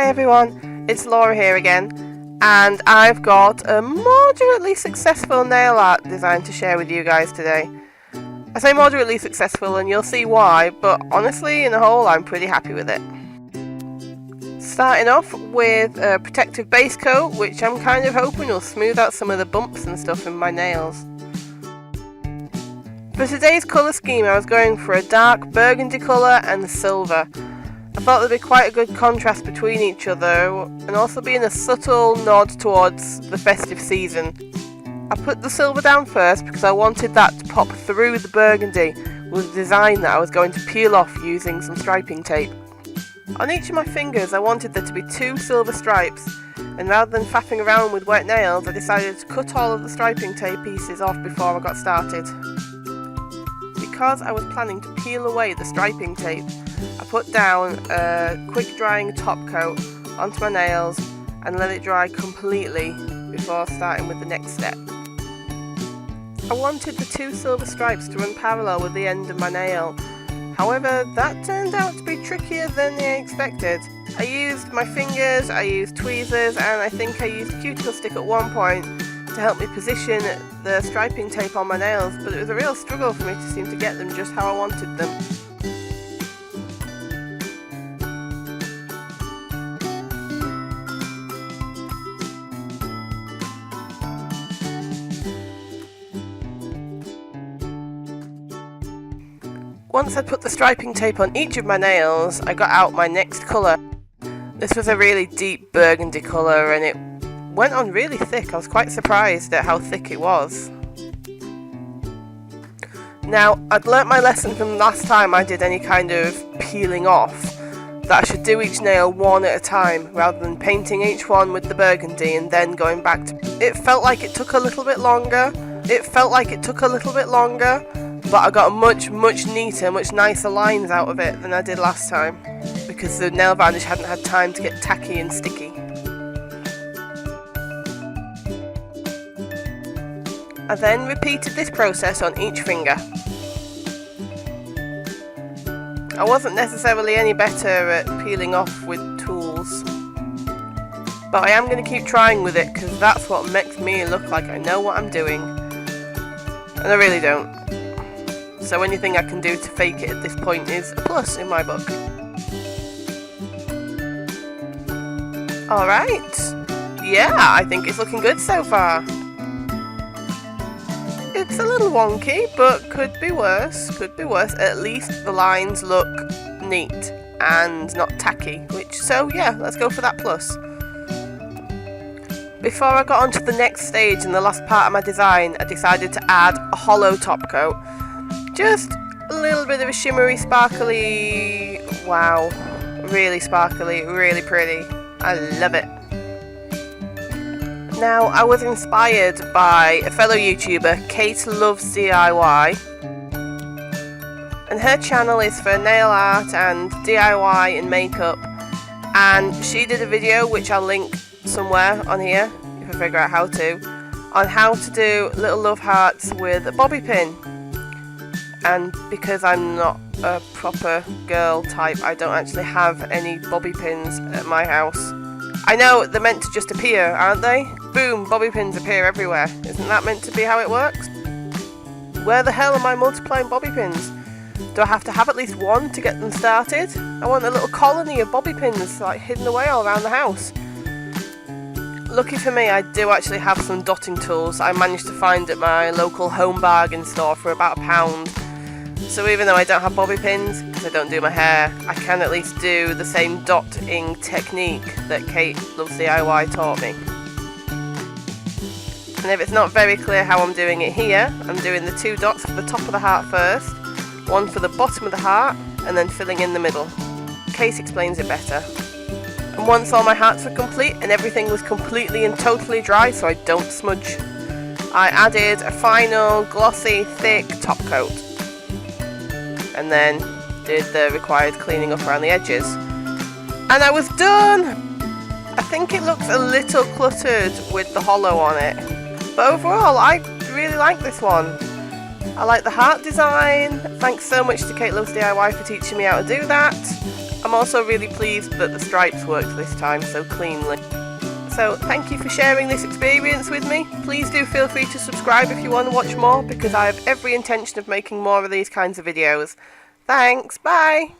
Hi everyone, it's Laura here again, and I've got a moderately successful nail art design to share with you guys today. I say moderately successful and you'll see why, but honestly, in the whole, I'm pretty happy with it. Starting off with a protective base coat, which I'm kind of hoping will smooth out some of the bumps and stuff in my nails. For today's colour scheme, I was going for a dark burgundy colour and silver. I thought there'd be quite a good contrast between each other, and also being a subtle nod towards the festive season. I put the silver down first because I wanted that to pop through the burgundy with a design that I was going to peel off using some striping tape. On each of my fingers I wanted there to be 2 silver stripes, and rather than faffing around with wet nails, I decided to cut all of the striping tape pieces off before I got started. Because I was planning to peel away the striping tape, I put down a quick drying top coat onto my nails and let it dry completely before starting with the next step. I wanted the 2 silver stripes to run parallel with the end of my nail. However, that turned out to be trickier than I expected. I used my fingers, I used tweezers, and I think I used cuticle stick at one point to help me position the striping tape on my nails, but it was a real struggle for me to seem to get them just how I wanted them. Once I'd put the striping tape on each of my nails, I got out my next colour. This was a really deep burgundy colour and it went on really thick. I was quite surprised at how thick it was. Now, I'd learnt my lesson from last time I did any kind of peeling off, that I should do each nail one at a time rather than painting each one with the burgundy and then going back to... It felt like it took a little bit longer, but I got much neater, much nicer lines out of it than I did last time, because the nail varnish hadn't had time to get tacky and sticky. I then repeated this process on each finger. I wasn't necessarily any better at peeling off with tools, but I am going to keep trying with it because that's what makes me look like I know what I'm doing, and I really don't. So anything I can do to fake it at this point is a plus in my book. Alright, yeah, I think it's looking good so far. It's a little wonky, but could be worse. At least the lines look neat and not tacky, so yeah, let's go for that plus. Before I got onto the next stage and the last part of my design, I decided to add a hollow top coat. Just a little bit of a shimmery, sparkly, wow, really sparkly, really pretty. I love it. Now, I was inspired by a fellow YouTuber, KateLovesDIY, and her channel is for nail art and DIY and makeup, and she did a video which I'll link somewhere on here, if I figure out how to, on how to do little love hearts with a bobby pin. And because I'm not a proper girl type, I don't actually have any bobby pins at my house. I know they're meant to just appear, aren't they? Boom, bobby pins appear everywhere. Isn't that meant to be how it works? Where the hell am I multiplying bobby pins? Do I have to have at least one to get them started? I want a little colony of bobby pins like hidden away all around the house. Lucky for me, I do actually have some dotting tools I managed to find at my local home bargain store for about £1. So even though I don't have bobby pins, because I don't do my hair, I can at least do the same dotting technique that KateLovesDIY taught me. And if it's not very clear how I'm doing it here, I'm doing the 2 dots for the top of the heart first, one for the bottom of the heart, and then filling in the middle. Kate explains it better. And once all my hearts were complete and everything was completely and totally dry so I don't smudge, I added a final glossy thick top coat. And then did the required cleaning up around the edges. And I was done! I think it looks a little cluttered with the hollow on it, but overall I really like this one. I like the heart design. Thanks so much to KateLovesDIY for teaching me how to do that. I'm also really pleased that the stripes worked this time so cleanly. So thank you for sharing this experience with me. Please do feel free to subscribe if you want to watch more, because I have every intention of making more of these kinds of videos. Thanks, bye!